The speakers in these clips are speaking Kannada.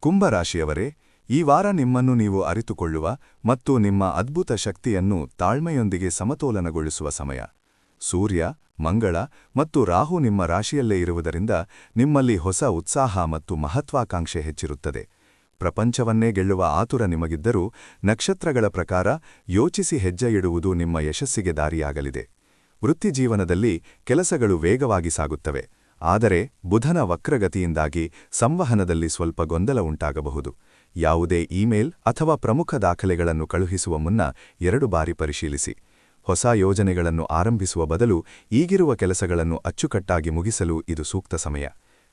ಕುಂಭರಾಶಿಯವರೇ, ಈ ವಾರ ನಿಮ್ಮನ್ನು ನೀವು ಅರಿತುಕೊಳ್ಳುವ ಮತ್ತು ನಿಮ್ಮ ಅದ್ಭುತ ಶಕ್ತಿಯನ್ನು ತಾಳ್ಮೆಯೊಂದಿಗೆ ಸಮತೋಲನಗೊಳಿಸುವ ಸಮಯ. ಸೂರ್ಯ, ಮಂಗಳ ಮತ್ತು ರಾಹು ನಿಮ್ಮ ರಾಶಿಯಲ್ಲೇ ಇರುವುದರಿಂದ ನಿಮ್ಮಲ್ಲಿ ಹೊಸ ಉತ್ಸಾಹ ಮತ್ತು ಮಹತ್ವಾಕಾಂಕ್ಷೆ ಹೆಚ್ಚಿರುತ್ತದೆ. ಪ್ರಪಂಚವನ್ನೇ ಗೆಲ್ಲುವ ಆತುರ ನಿಮಗಿದ್ದರೂ ನಕ್ಷತ್ರಗಳ ಪ್ರಕಾರ ಯೋಚಿಸಿ ಹೆಜ್ಜೆ ಇಡುವುದು ನಿಮ್ಮ ಯಶಸ್ಸಿಗೆ ದಾರಿಯಾಗಲಿದೆ. ವೃತ್ತಿಜೀವನದಲ್ಲಿ ಕೆಲಸಗಳು ವೇಗವಾಗಿ ಸಾಗುತ್ತವೆ, ಆದರೆ ಬುಧನ ವಕ್ರಗತಿಯಿಂದಾಗಿ ಸಂವಹನದಲ್ಲಿ ಸ್ವಲ್ಪ ಗೊಂದಲ ಉಂಟಾಗಬಹುದು. ಯಾವುದೇ ಇಮೇಲ್ ಅಥವಾ ಪ್ರಮುಖ ದಾಖಲೆಗಳನ್ನು ಕಳುಹಿಸುವ ಮುನ್ನ 2 ಬಾರಿ ಪರಿಶೀಲಿಸಿ. ಹೊಸ ಯೋಜನೆಗಳನ್ನು ಆರಂಭಿಸುವ ಬದಲು ಈಗಿರುವ ಕೆಲಸಗಳನ್ನು ಅಚ್ಚುಕಟ್ಟಾಗಿ ಮುಗಿಸಲು ಇದು ಸೂಕ್ತ ಸಮಯ.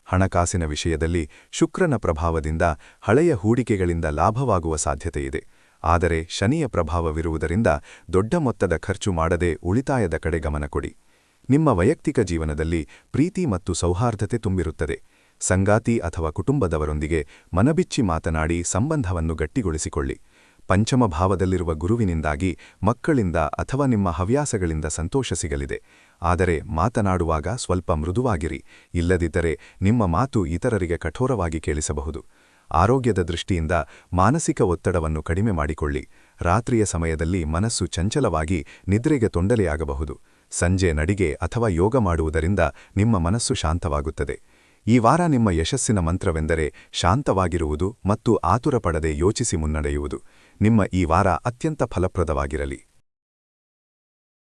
ಹಣಕಾಸಿನ ವಿಷಯದಲ್ಲಿ ಶುಕ್ರನ ಪ್ರಭಾವದಿಂದ ಹಳೆಯ ಹೂಡಿಕೆಗಳಿಂದ ಲಾಭವಾಗುವ ಸಾಧ್ಯತೆಯಿದೆ, ಆದರೆ ಶನಿಯ ಪ್ರಭಾವವಿರುವುದರಿಂದ ದೊಡ್ಡ ಮೊತ್ತದ ಖರ್ಚು ಮಾಡದೆ ಉಳಿತಾಯದ ಕಡೆ ಗಮನ ಕೊಡಿ. ನಿಮ್ಮ ವೈಯಕ್ತಿಕ ಜೀವನದಲ್ಲಿ ಪ್ರೀತಿ ಮತ್ತು ಸೌಹಾರ್ದತೆ ತುಂಬಿರುತ್ತದೆ. ಸಂಗಾತಿ ಅಥವಾ ಕುಟುಂಬದವರೊಂದಿಗೆ ಮನಬಿಚ್ಚಿ ಮಾತನಾಡಿ ಸಂಬಂಧವನ್ನು ಗಟ್ಟಿಗೊಳಿಸಿಕೊಳ್ಳಿ. ಪಂಚಮ ಭಾವದಲ್ಲಿರುವ ಗುರುವಿನಿಂದಾಗಿ ಮಕ್ಕಳಿಂದ ಅಥವಾ ನಿಮ್ಮ ಹವ್ಯಾಸಗಳಿಂದ ಸಂತೋಷ ಸಿಗಲಿದೆ, ಆದರೆ ಮಾತನಾಡುವಾಗ ಸ್ವಲ್ಪ ಮೃದುವಾಗಿರಿ, ಇಲ್ಲದಿದ್ದರೆ ನಿಮ್ಮ ಮಾತು ಇತರರಿಗೆ ಕಠೋರವಾಗಿ ಕೇಳಿಸಬಹುದು. ಆರೋಗ್ಯದ ದೃಷ್ಟಿಯಿಂದ ಮಾನಸಿಕ ಒತ್ತಡವನ್ನು ಕಡಿಮೆ ಮಾಡಿಕೊಳ್ಳಿ. ರಾತ್ರಿಯ ಸಮಯದಲ್ಲಿ ಮನಸ್ಸು ಚಂಚಲವಾಗಿ ನಿದ್ರೆಗೆ ತೊಂದರೆಯಾಗಬಹುದು. ಸಂಜೆ ನಡಿಗೆ ಅಥವಾ ಯೋಗ ಮಾಡುವುದರಿಂದ ನಿಮ್ಮ ಮನಸ್ಸು ಶಾಂತವಾಗುತ್ತದೆ. ಈ ವಾರ ನಿಮ್ಮ ಯಶಸ್ಸಿನ ಮಂತ್ರವೆಂದರೆ ಶಾಂತವಾಗಿರುವುದು ಮತ್ತು ಆತುರಪಡದೆ ಯೋಚಿಸಿ ಮುನ್ನಡೆಯುವುದು. ನಿಮ್ಮ ಈ ವಾರ ಅತ್ಯಂತ ಫಲಪ್ರದವಾಗಿರಲಿ.